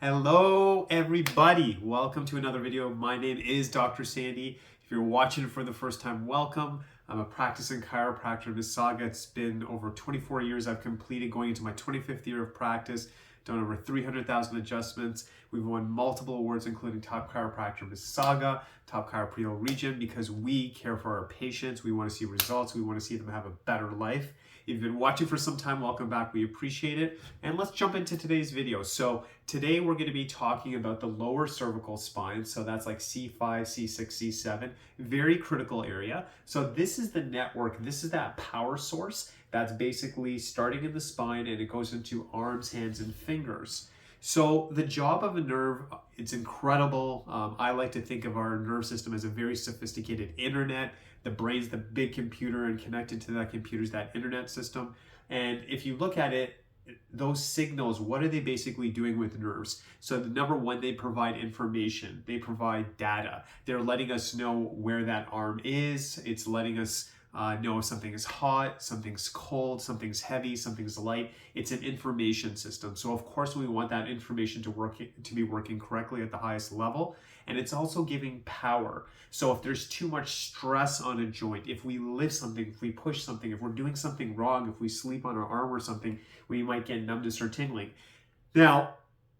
Hello everybody, welcome to another video. My name is Dr. Sandy. If you're watching for the first time, welcome. I'm a practicing chiropractor in Mississauga. It's been over 24 years I've completed, going into my 25th year of practice, done over 300,000 adjustments. We've won multiple awards including Top Chiropractor Mississauga, Top Chiropractor Region, because we care for our patients. We want to see results. We want to see them have a better life. If you've been watching for some time, welcome back. We appreciate it. And let's jump into today's video. So today we're going to be talking about the lower cervical spine. So that's like C5, C6, C7, very critical area. So this is the network. This is that power source that's basically starting in the spine and it goes into arms, hands, and fingers. So the job of a nerve, it's incredible. I like to think of our nerve system as a very sophisticated internet. The brain's the big computer, and connected to that computer is that internet system. And if you look at it, those signals, what are they basically doing with nerves? So the number one, they provide information. They provide data. They're letting us know where that arm is. It's letting us know if something is hot, something's cold, something's heavy, something's light. It's an information system. So of course we want that information to be working correctly at the highest level. And it's also giving power. So if there's too much stress on a joint, if we lift something, if we push something, if we're doing something wrong, if we sleep on our arm or something, we might get numbness or tingling. Now,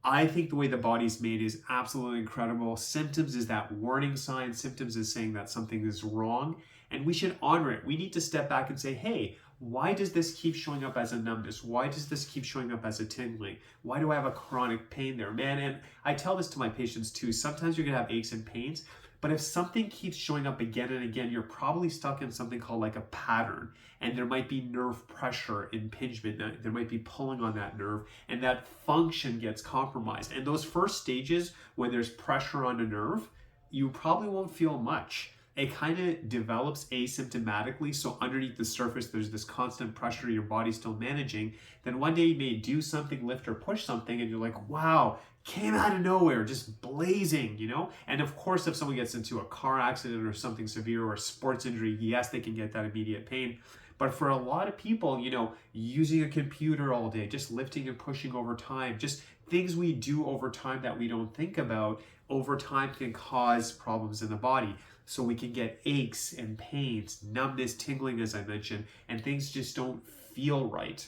I think the way the body's made is absolutely incredible. Symptoms is that warning sign. Symptoms is saying that something is wrong, and we should honor it. We need to step back and say, hey, why does this keep showing up as a numbness? Why does this keep showing up as a tingling? Why do I have a chronic pain there? Man, and I tell this to my patients too. Sometimes you're gonna have aches and pains, but if something keeps showing up again and again, you're probably stuck in something called like a pattern, and there might be nerve pressure, impingement, there might be pulling on that nerve, and that function gets compromised. And those first stages, when there's pressure on a nerve, you probably won't feel much. It kind of develops asymptomatically, so underneath the surface there's this constant pressure your body's still managing. Then one day you may do something, lift or push something, and you're like, wow, came out of nowhere, just blazing, you know? And of course, if someone gets into a car accident or something severe or a sports injury, yes, they can get that immediate pain. But for a lot of people, you know, using a computer all day, just lifting and pushing over time, just things we do over time that we don't think about, over time can cause problems in the body. So we can get aches and pains, numbness, tingling, as I mentioned, and things just don't feel right.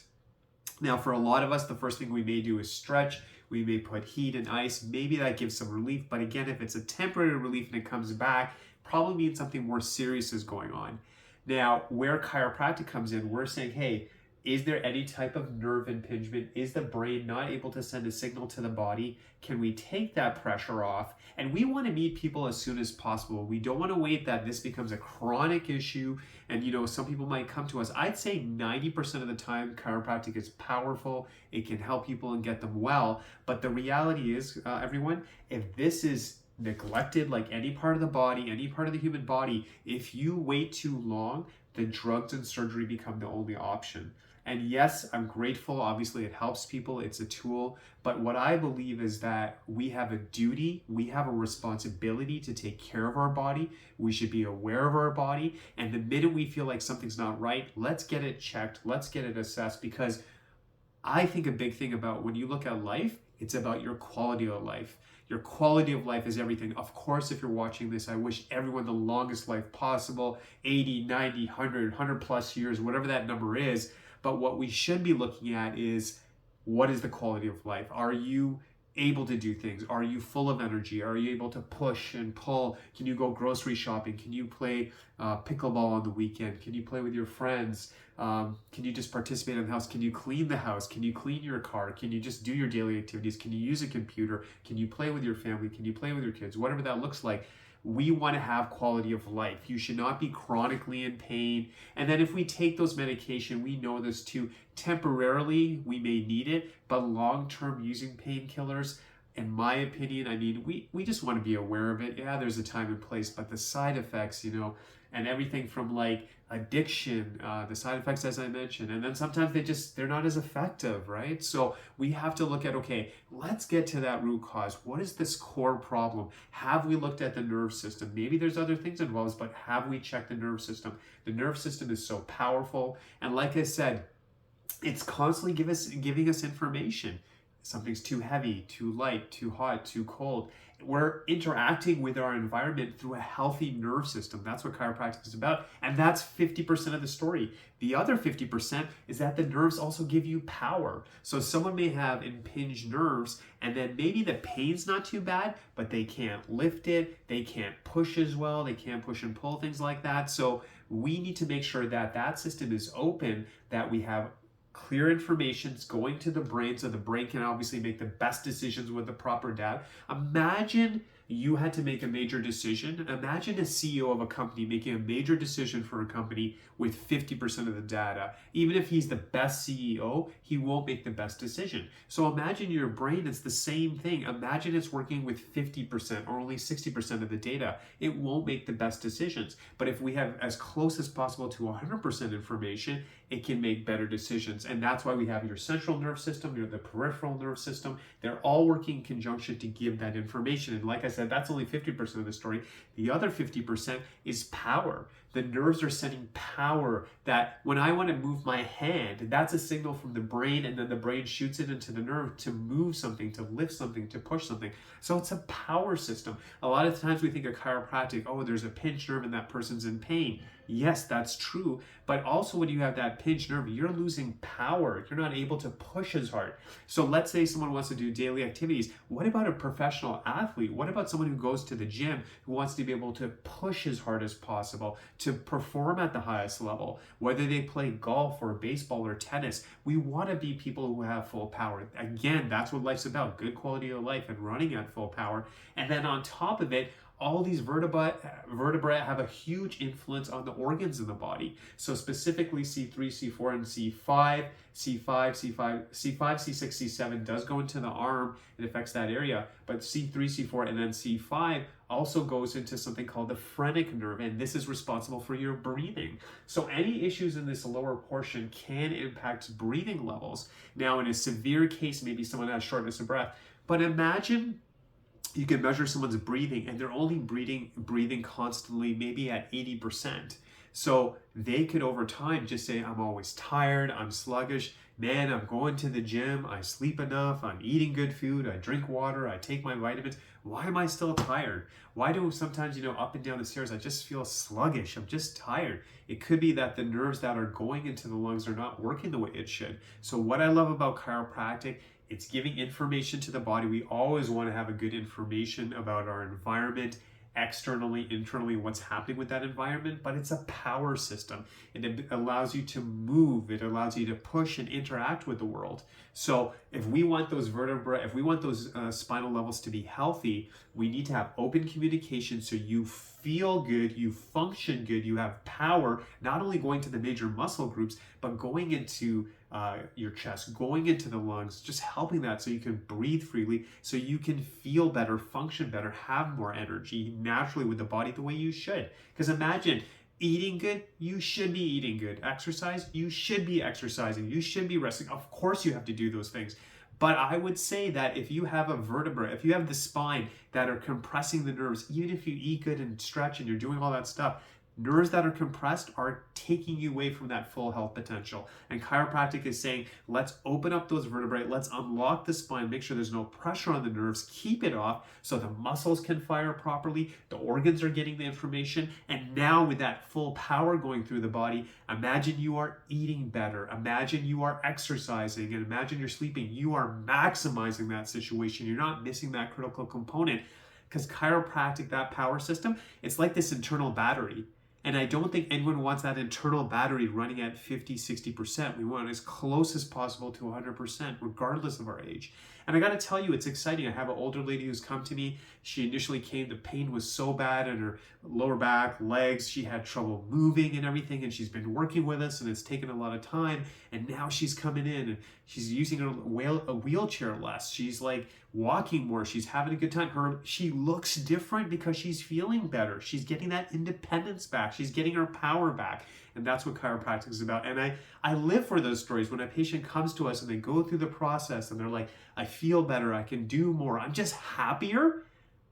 Now, for a lot of us, the first thing we may do is stretch. We may put heat and ice. Maybe that gives some relief. But again, if it's a temporary relief and it comes back, probably means something more serious is going on. Now, where chiropractic comes in, we're saying, hey, is there any type of nerve impingement? Is the brain not able to send a signal to the body? Can we take that pressure off? And we want to meet people as soon as possible. We don't want to wait that this becomes a chronic issue. And, you know, some people might come to us. I'd say 90% of the time, chiropractic is powerful. It can help people and get them well. But the reality is, everyone, if this is neglected like any part of the body, any part of the human body, if you wait too long, the drugs and surgery become the only option. And yes, I'm grateful. Obviously, it helps people. It's a tool. But what I believe is that we have a duty, we have a responsibility to take care of our body. We should be aware of our body. And the minute we feel like something's not right, let's get it checked. Let's get it assessed, because I think a big thing about when you look at life, it's about your quality of life. Your quality of life is everything. Of course, if you're watching this, I wish everyone the longest life possible, 80, 90, 100 plus years, whatever that number is. But what we should be looking at is, what is the quality of life? Are you able to do things? Are you full of energy? Are you able to push and pull? Can you go grocery shopping? Can you play pickleball on the weekend? Can you play with your friends? Can you just participate in the house? Can you clean the house? Can you clean your car? Can you just do your daily activities? Can you use a computer? Can you play with your family? Can you play with your kids? Whatever that looks like. We want to have quality of life. You should not be chronically in pain. And then if we take those medication, we know this too, temporarily we may need it, but long-term using painkillers, in my opinion, I mean, we just want to be aware of it. Yeah, there's a time and place, but the side effects, you know, and everything from like addiction, the side effects as I mentioned, and then sometimes they're not as effective, right? So we have to look at, okay, let's get to that root cause. What is this core problem? Have we looked at the nerve system? Maybe there's other things involved, but have we checked the nerve system? The nerve system is so powerful, and like I said, it's constantly giving us information. something's too heavy, too light, too hot, too cold. We're interacting with our environment through a healthy nerve system. That's what chiropractic is about. And that's 50% of the story. The other 50% is that the nerves also give you power. So someone may have impinged nerves, and then maybe the pain's not too bad, but they can't lift it, they can't push as well, they can't push and pull, things like that. So we need to make sure that that system is open, that we have clear information going to the brain, so the brain can obviously make the best decisions with the proper data. Imagine you had to make a major decision. Imagine a CEO of a company making a major decision for a company with 50% of the data. Even if he's the best CEO, he won't make the best decision. So imagine your brain, it's the same thing. Imagine it's working with 50% or only 60% of the data. It won't make the best decisions. But if we have as close as possible to 100% information, it can make better decisions. And that's why we have your central nerve system, the peripheral nerve system. They're all working in conjunction to give that information. And like I said, that's only 50% of the story. The other 50% is power. The nerves are sending power that when I want to move my hand, that's a signal from the brain, and then the brain shoots it into the nerve to move something, to lift something, to push something. So it's a power system. A lot of times we think of chiropractic, oh, there's a pinched nerve and that person's in pain. Yes, that's true. But also when you have that pinched nerve, you're losing power. You're not able to push as hard. So let's say someone wants to do daily activities. What about a professional athlete? What about someone who goes to the gym who wants to be able to push as hard as possible to perform at the highest level? Whether they play golf or baseball or tennis, we want to be people who have full power. Again, that's what life's about, good quality of life and running at full power. And then on top of it, all these vertebrae have a huge influence on the organs in the body. So specifically C3, C4, and C5, C6, C7 does go into the arm. It affects that area. But C3, C4, and then C5 also goes into something called the phrenic nerve, and this is responsible for your breathing. So any issues in this lower portion can impact breathing levels. Now, in a severe case, maybe someone has shortness of breath, but imagine you can measure someone's breathing and they're only breathing constantly, maybe at 80%. So they could over time just say, I'm always tired, I'm sluggish, man, I'm going to the gym, I sleep enough, I'm eating good food, I drink water, I take my vitamins. Why am I still tired? Why do sometimes, up and down the stairs, I just feel sluggish, I'm just tired? It could be that the nerves that are going into the lungs are not working the way it should. So what I love about chiropractic, it's giving information to the body. We always want to have a good information about our environment, externally, internally, what's happening with that environment, but it's a power system, and it allows you to move, it allows you to push and interact with the world. So if we want those vertebrae, if we want those spinal levels to be healthy, we need to have open communication so you feel good, you function good, you have power, not only going to the major muscle groups, but going into your chest, going into the lungs, just helping that so you can breathe freely, so you can feel better, function better, have more energy naturally with the body the way you should. Because imagine eating good, you should be eating good. Exercise, you should be exercising. You should be resting. Of course you have to do those things. But I would say that if you have a vertebra, if you have the spine that are compressing the nerves, even if you eat good and stretch and you're doing all that stuff, nerves that are compressed are taking you away from that full health potential. And chiropractic is saying, let's open up those vertebrae, let's unlock the spine, make sure there's no pressure on the nerves, keep it off so the muscles can fire properly, the organs are getting the information, and now with that full power going through the body, imagine you are eating better, imagine you are exercising, and imagine you're sleeping. You are maximizing that situation. You're not missing that critical component, because chiropractic, that power system, it's like this internal battery. And I don't think anyone wants that internal battery running at 50, 60%. We want it as close as possible to 100%, regardless of our age. And I got to tell you, it's exciting. I have an older lady who's come to me. She initially came, the pain was so bad in her lower back, legs. She had trouble moving and everything. And she's been working with us, and it's taken a lot of time. And now she's coming in and she's using a wheelchair less. She's like walking more. She's having a good time. She looks different because she's feeling better. She's getting that independence back. She's getting her power back. And that's what chiropractic is about. And I live for those stories. When a patient comes to us and they go through the process and they're like, I feel better, I can do more, I'm just happier.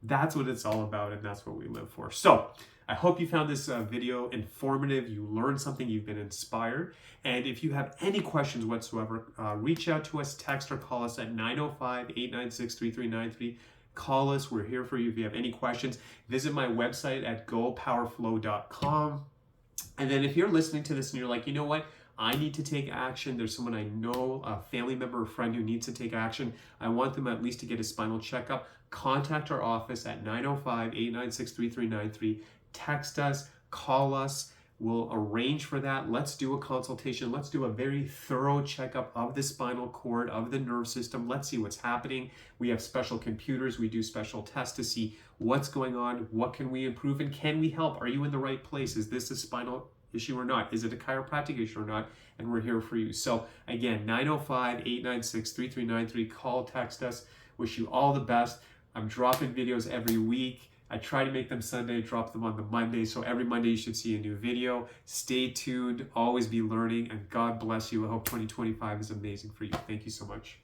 That's what it's all about, and that's what we live for. So I hope you found this video informative. You learned something, you've been inspired. And if you have any questions whatsoever, reach out to us, text or call us at 905-896-3393. Call us. We're here for you if you have any questions. Visit my website at gopowerflow.com. And then if you're listening to this and you're like, you know what? I need to take action. There's someone I know, a family member or friend who needs to take action. I want them at least to get a spinal checkup. Contact our office at 905-896-3393. Text us, call us. We'll arrange for that. Let's do a consultation. Let's do a very thorough checkup of the spinal cord, of the nerve system. Let's see what's happening. We have special computers. We do special tests to see what's going on. What can we improve and can we help? Are you in the right place? Is this a spinal issue or not? Is it a chiropractic issue or not? And we're here for you. So again, 905-896-3393. Call, text us. Wish you all the best. I'm dropping videos every week. I try to make them Sunday, drop them on the Monday. So every Monday you should see a new video. Stay tuned, always be learning, and God bless you. I hope 2025 is amazing for you. Thank you so much.